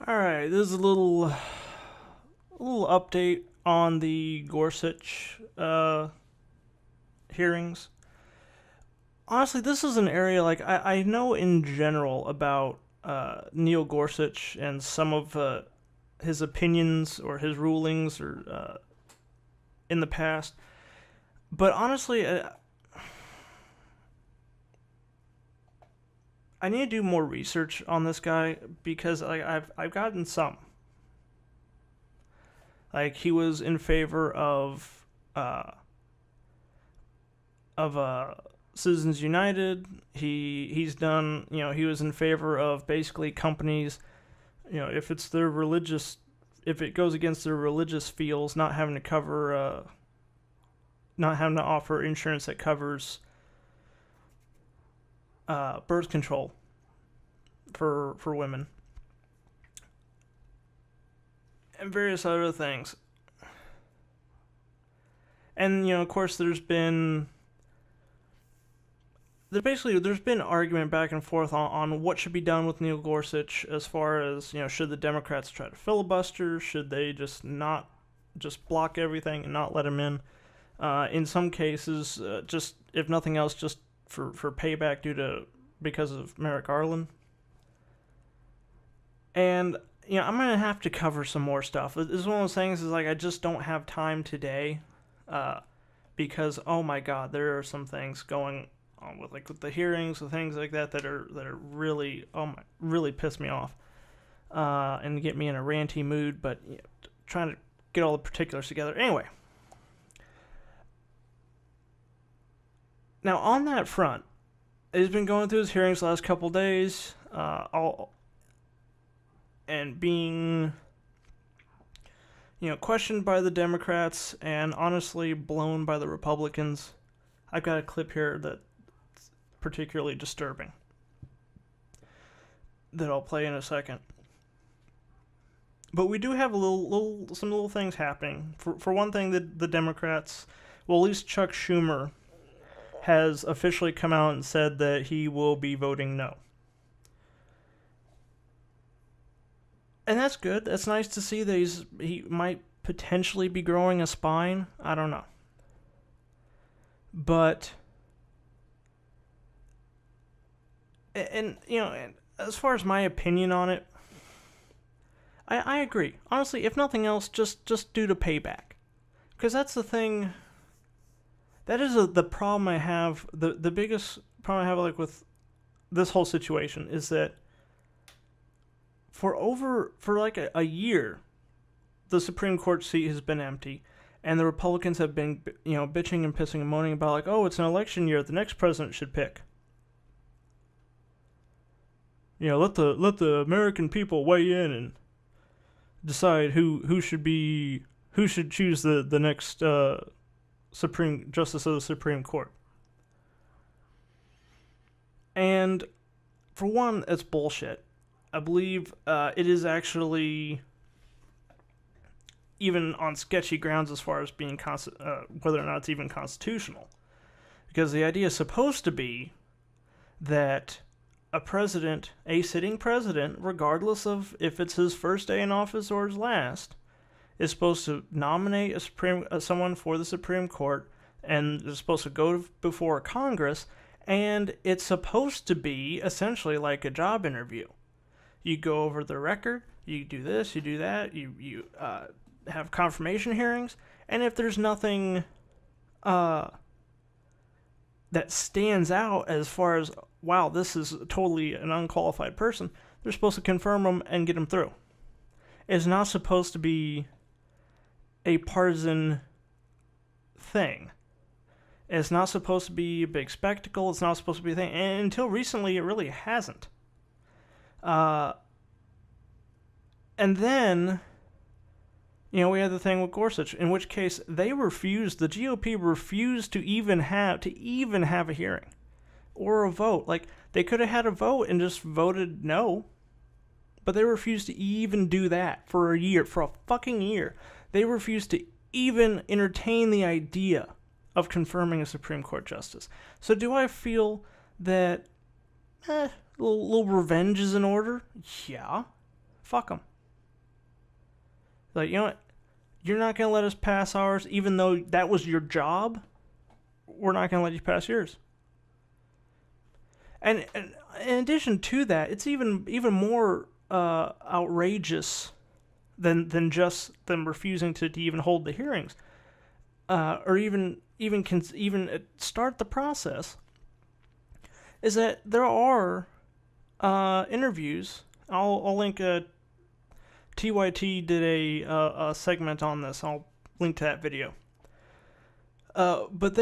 All right, this is a little update on the Gorsuch hearings. Honestly, this is an area like I know in general about Neil Gorsuch and some of his opinions or his rulings or in the past, but honestly, I need to do more research on this guy because like I've gotten some. Like he was in favor uh of Citizens United. He's done, he was in favor of basically companies, if it's their religious, if it goes against their religious feels, not having to cover not having to offer insurance that covers birth control for women and various other things. And of course, there's been argument back and forth on what should be done with Neil Gorsuch as far as should the Democrats try to filibuster, should they just not just block everything and not let him in some cases, just if nothing else, just for payback because of Merrick Garland. And I'm gonna have to cover some more stuff. This is one of those things. Is like I just don't have time today, because oh my god, there are some things going on with the hearings, the things like that are really really piss me off, and get me in a ranty mood. But trying to get all the particulars together. Anyway, now on that front, he's been going through his hearings the last couple days, and being questioned by the Democrats and honestly blown by the Republicans. I've got a clip here that's particularly disturbing that I'll play in a second. But we do have some little things happening. For one thing, the Democrats, well, at least Chuck Schumer has officially come out and said that he will be voting no. And that's good. That's nice to see that he might potentially be growing a spine. I don't know. But and as far as my opinion on it, I agree. Honestly, if nothing else, just due to payback. Because that's the thing. That is the problem I have. The biggest problem I have with this whole situation is that for a year, the Supreme Court seat has been empty, and the Republicans have been bitching and pissing and moaning about oh, it's an election year, the next president should pick. Let the American people weigh in and decide who should choose the next Supreme Justice of the Supreme Court. And for one, it's bullshit. I believe it is actually even on sketchy grounds as far as being whether or not it's even constitutional. Because the idea is supposed to be that a sitting president, regardless of if it's his first day in office or his last, is supposed to nominate someone for the Supreme Court, and is supposed to go before Congress, and it's supposed to be essentially like a job interview. You go over the record, you do this, you do that, you have confirmation hearings, and if there's nothing that stands out as far as, wow, this is totally an unqualified person, they're supposed to confirm them and get them through. It's not supposed to be a partisan thing. It's not supposed to be a big spectacle. It's not supposed to be a thing. And until recently, it really hasn't. And then, we had the thing with Gorsuch, in which case the GOP refused to even have a hearing or a vote. Like, they could have had a vote and just voted no, but they refused to even do that for a fucking year. They refused to even entertain the idea of confirming a Supreme Court justice. So do I feel that little revenge is in order? Yeah. Fuck them. Like, you know what? You're not going to let us pass ours, even though that was your job. We're not going to let you pass yours. And in addition to that, it's even more outrageous than just them refusing to even hold the hearings, or even start the process. Is that there are interviews. I'll link TYT did a segment on this. I'll link to that video. But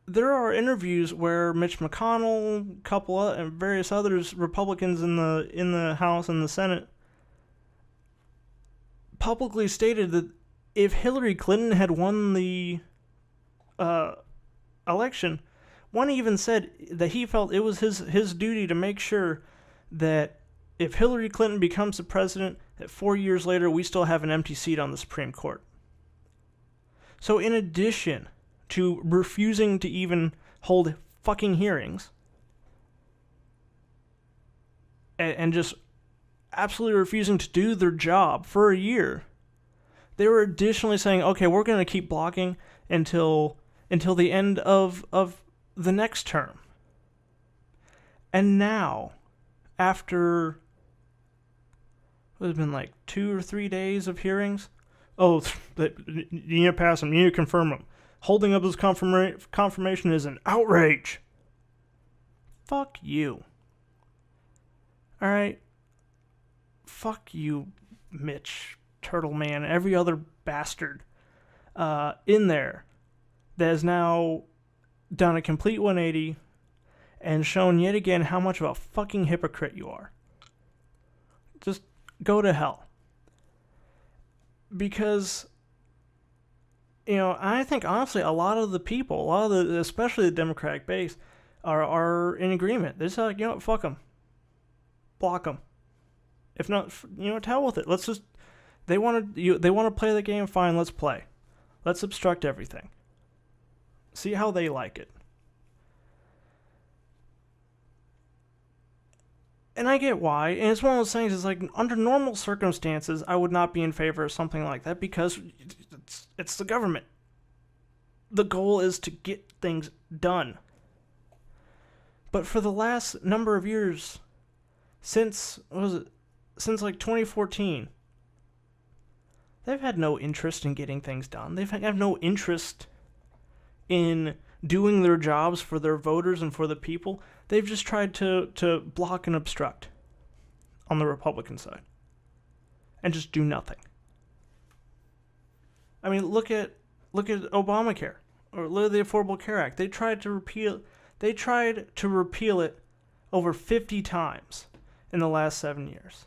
there are interviews where Mitch McConnell, Coppola, and various others Republicans in the House and the Senate publicly stated that if Hillary Clinton had won the election, one even said that he felt it was his duty to make sure that if Hillary Clinton becomes the president, that 4 years later we still have an empty seat on the Supreme Court. So in addition to refusing to even hold fucking hearings and just absolutely refusing to do their job for a year, they were additionally saying, okay, we're going to keep blocking until the end of the next term. And now, after what has been like 2 or 3 days of hearings, you need to pass them, you need to confirm them. Holding up this confirmation is an outrage. Fuck you. Alright? Fuck you, Mitch, Turtle Man, every other bastard in there that has now done a complete 180 and shown yet again how much of a fucking hypocrite you are. Just go to hell. Because, you know, I think honestly a lot of the people, especially the Democratic base, are in agreement. They're just like, you know what, fuck them. Block them. If not, you know, to hell with it. Let's just, they want to play the game, fine, let's play. Let's obstruct everything. See how they like it. And I get why, and it's one of those things, it's like, under normal circumstances, I would not be in favor of something like that because it's the government. The goal is to get things done. But for the last number of years, since like 2014, they've had no interest in getting things done. They have no interest in doing their jobs for their voters and for the people. They've just tried to block and obstruct on the Republican side and just do nothing. I mean, look at Obamacare or look at the Affordable Care Act. They tried to repeal it over 50 times in the last 7 years.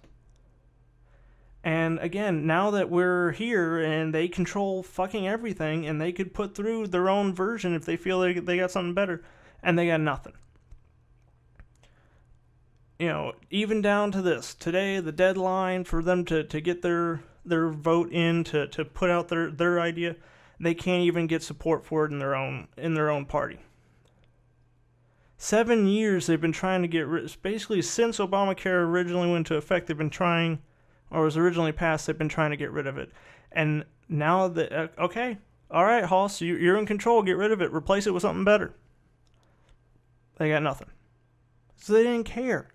And again, now that we're here and they control fucking everything and they could put through their own version if they feel they got something better, and they got nothing. You know, even down to this. Today, the deadline for them to get their vote in to put out their idea, they can't even get support for it in their own party. 7 years they've been trying to get rid. Basically, since Obamacare originally went into effect, they've been trying, or was originally passed, they've been trying to get rid of it. And now that okay, all right, Hoss, you're in control. Get rid of it. Replace it with something better. They got nothing. So they didn't care.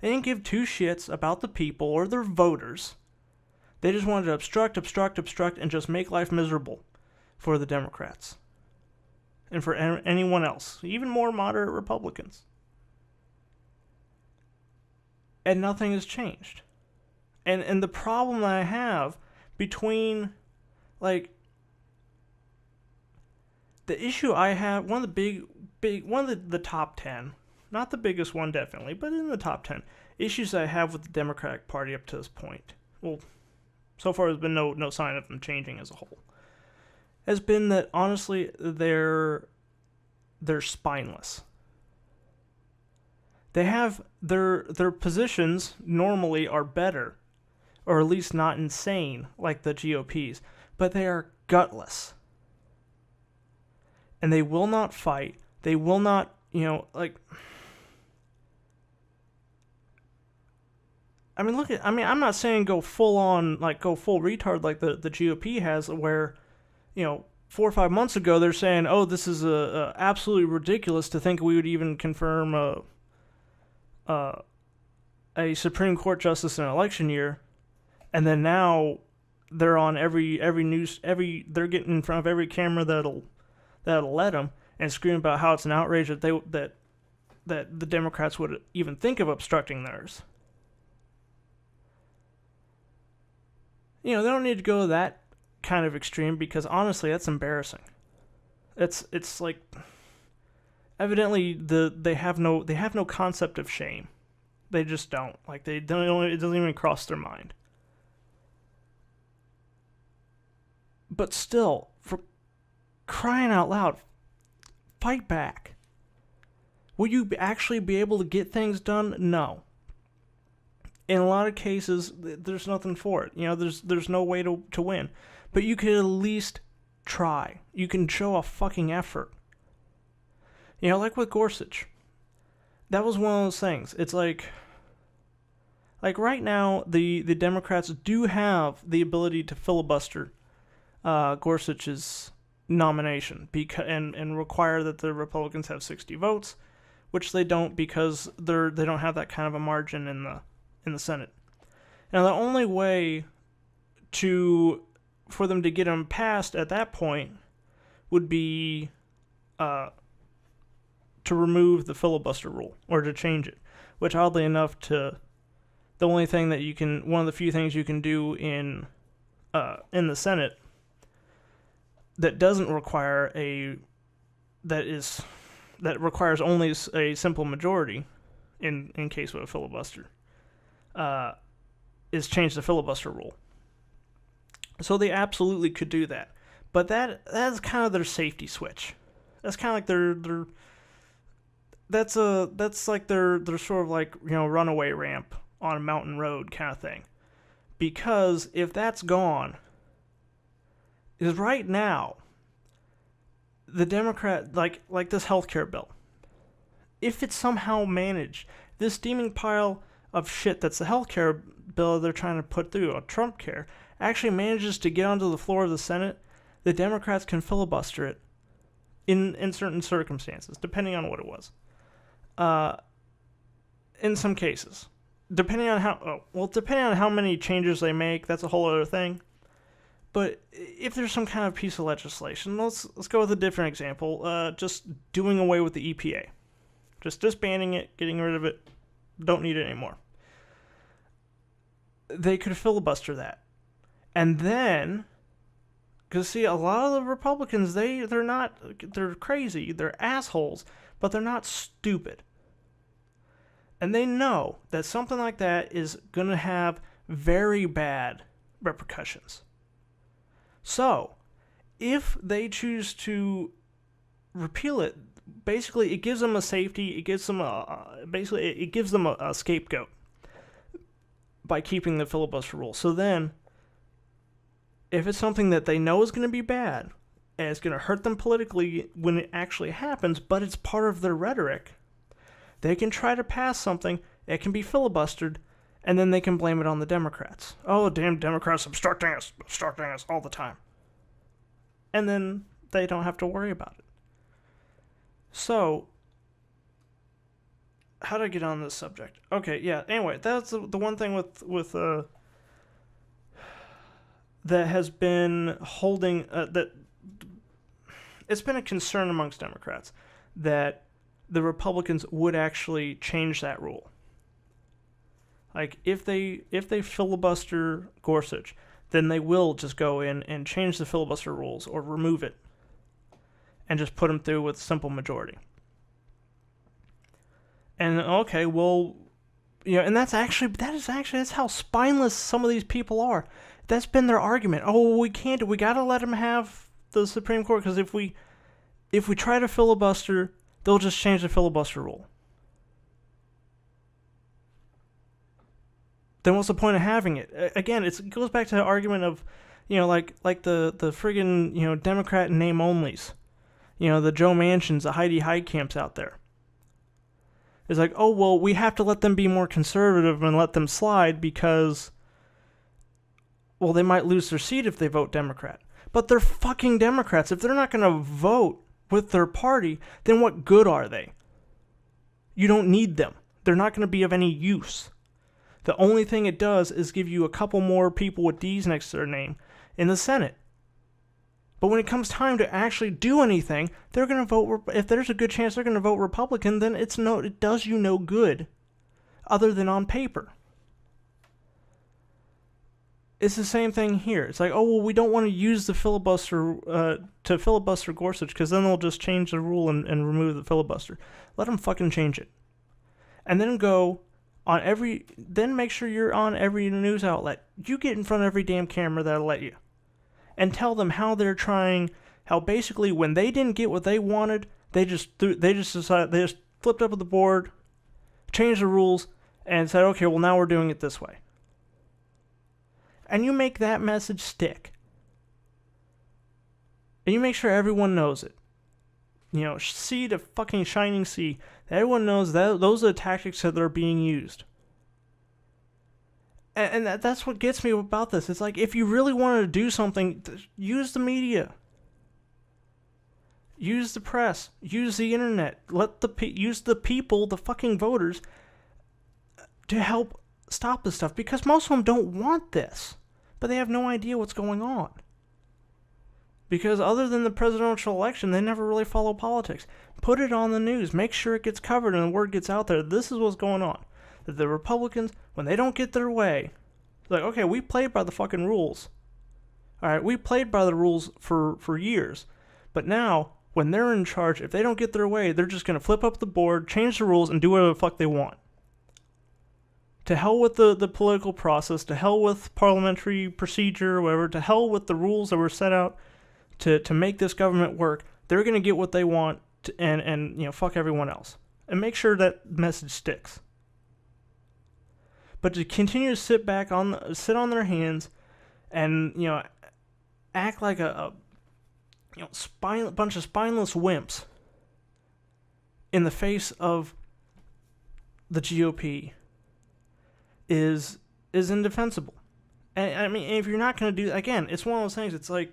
They didn't give two shits about the people or their voters. They just wanted to obstruct, and just make life miserable for the Democrats. And for anyone else, even more moderate Republicans. And nothing has changed. And the problem that I have between, like, the issue I have, one of the top 10, not the biggest one definitely, but in the top 10 issues I have with the Democratic Party up to this point, well, so far there's been no sign of them changing as a whole, has been that honestly they're spineless. They have their positions normally are better, or at least not insane like the GOP's, but they are gutless. And they will not fight. They will not, like, I mean, I'm not saying go full on, like, go full retard like the GOP has, where, 4 or 5 months ago they're saying, oh, this is absolutely ridiculous to think we would even confirm a Supreme Court justice in an election year, and then now they're on every news, they're getting in front of every camera that'll let them and scream about how it's an outrage that the Democrats would even think of obstructing theirs. They don't need to go to that kind of extreme, because honestly, that's embarrassing. It's like, evidently they have no concept of shame. They just don't. Like, it doesn't even cross their mind. But still, for crying out loud, fight back. Will you actually be able to get things done? No. In a lot of cases, there's nothing for it. There's no way to win. But you could at least try. You can show a fucking effort. Like with Gorsuch. That was one of those things. It's like right now, the Democrats do have the ability to filibuster Gorsuch's nomination and require that the Republicans have 60 votes, which they don't, because they don't have that kind of a margin in the Senate. Now, the only way for them to get them passed at that point would be to remove the filibuster rule, or to change it, which, oddly enough, one of the few things you can do in the Senate that doesn't require that requires only a simple majority in case of a filibuster, is change the filibuster rule. So they absolutely could do that, but that's kind of their safety switch. That's kind of like their that's like their sort of like, runaway ramp on a mountain road kind of thing. Because if that's gone, is right now the Democrat, like this healthcare bill, if it's somehow managed, this steaming pile of shit that's the healthcare bill they're trying to put through, a Trump care, actually manages to get onto the floor of the Senate, the Democrats can filibuster it in certain circumstances, depending on what it was. In some cases, depending on how many changes they make, that's a whole other thing. But if there's some kind of piece of legislation, let's go with a different example. Just doing away with the EPA, just disbanding it, getting rid of it, don't need it anymore. They could filibuster that. And then, because see, a lot of the Republicans, they're crazy, they're assholes, but they're not stupid. And they know that something like that is going to have very bad repercussions. So, if they choose to repeal it, basically it gives them a safety, it gives them a scapegoat by keeping the filibuster rule. So then, if it's something that they know is going to be bad, and it's going to hurt them politically when it actually happens, but it's part of their rhetoric, they can try to pass something, it can be filibustered, and then they can blame it on the Democrats. Oh, damn Democrats obstructing us all the time. And then they don't have to worry about it. So, how did I get on this subject? Okay, yeah, anyway, that's the one thing with that has been holding, that it's been a concern amongst Democrats that the Republicans would actually change that rule. Like, if they filibuster Gorsuch, then they will just go in and change the filibuster rules or remove it and just put him through with simple majority. And okay, well, and that's how spineless some of these people are. That's been their argument. Oh, we gotta let them have the Supreme Court, because if we try to filibuster, they'll just change the filibuster rule. Then what's the point of having it? Again, it goes back to the argument of, like the friggin', Democrat name onlys. The Joe Manchins, the Heidi Heitkamps out there. It's like, oh, well, we have to let them be more conservative and let them slide because, well, they might lose their seat if they vote Democrat. But they're fucking Democrats. If they're not going to vote with their party, then what good are they? You don't need them. They're not going to be of any use. The only thing it does is give you a couple more people with D's next to their name in the Senate. But when it comes time to actually do anything, they're going to vote. If there's a good chance they're going to vote Republican, then it does you no good, other than on paper. It's the same thing here. It's like, oh, well, we don't want to use the filibuster to filibuster Gorsuch because then they'll just change the rule and remove the filibuster. Let them fucking change it. And then then make sure you're on every news outlet. You get in front of every damn camera that'll let you. And tell them how basically when they didn't get what they wanted, they just flipped up at the board, changed the rules, and said, okay, well, now we're doing it this way. And you make that message stick. And you make sure everyone knows it. See the fucking shining sea. Everyone knows that those are the tactics that are being used. And that's what gets me about this. It's like, if you really wanted to do something, use the media. Use the press. Use the internet. Use the people, the fucking voters, to help stop this stuff. Because most of them don't want this. But they have no idea what's going on. Because other than the presidential election, they never really follow politics. Put it on the news. Make sure it gets covered and the word gets out there. This is what's going on. That the Republicans, when they don't get their way, they're like, okay, we played by the fucking rules. Alright, we played by the rules for years. But now, when they're in charge, if they don't get their way, they're just going to flip up the board, change the rules, and do whatever the fuck they want. To hell with the political process, to hell with parliamentary procedure or whatever, to hell with the rules that were set out to make this government work. They're going to get what they want and fuck everyone else. And make sure that message sticks. But to continue to sit on their hands and act like a bunch of spineless wimps in the face of the GOP is indefensible. And I mean, if you're not going to do, again, it's one of those things. It's like,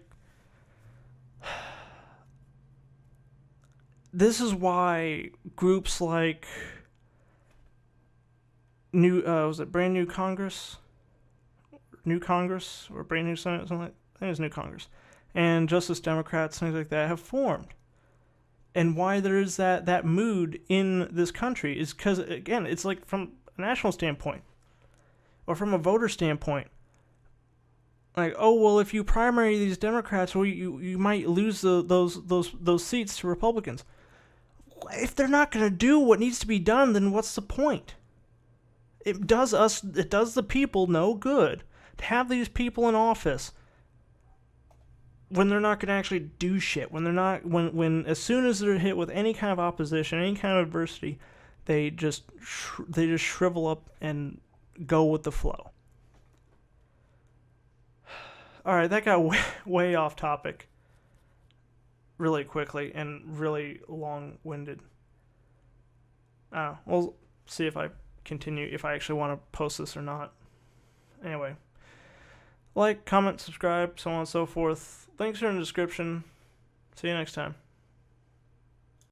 this is why groups like Brand New Congress, or Brand New Senate, something like, I think it's New Congress, and Justice Democrats, things like that, have formed. And why there is that mood in this country is because, again, it's like from a national standpoint, or from a voter standpoint, like, oh, well, if you primary these Democrats, well, you might lose those seats to Republicans. If they're not going to do what needs to be done, then what's the point? It does the people no good to have these people in office when they're not going to actually do shit. When as soon as they're hit with any kind of opposition, any kind of adversity, they just shrivel up and go with the flow. All right, that got way off topic really quickly and really long-winded. We'll see if I continue, if I actually want to post this or not. Anyway, like, comment, subscribe, so on and so forth. Links are in the description. See you next time.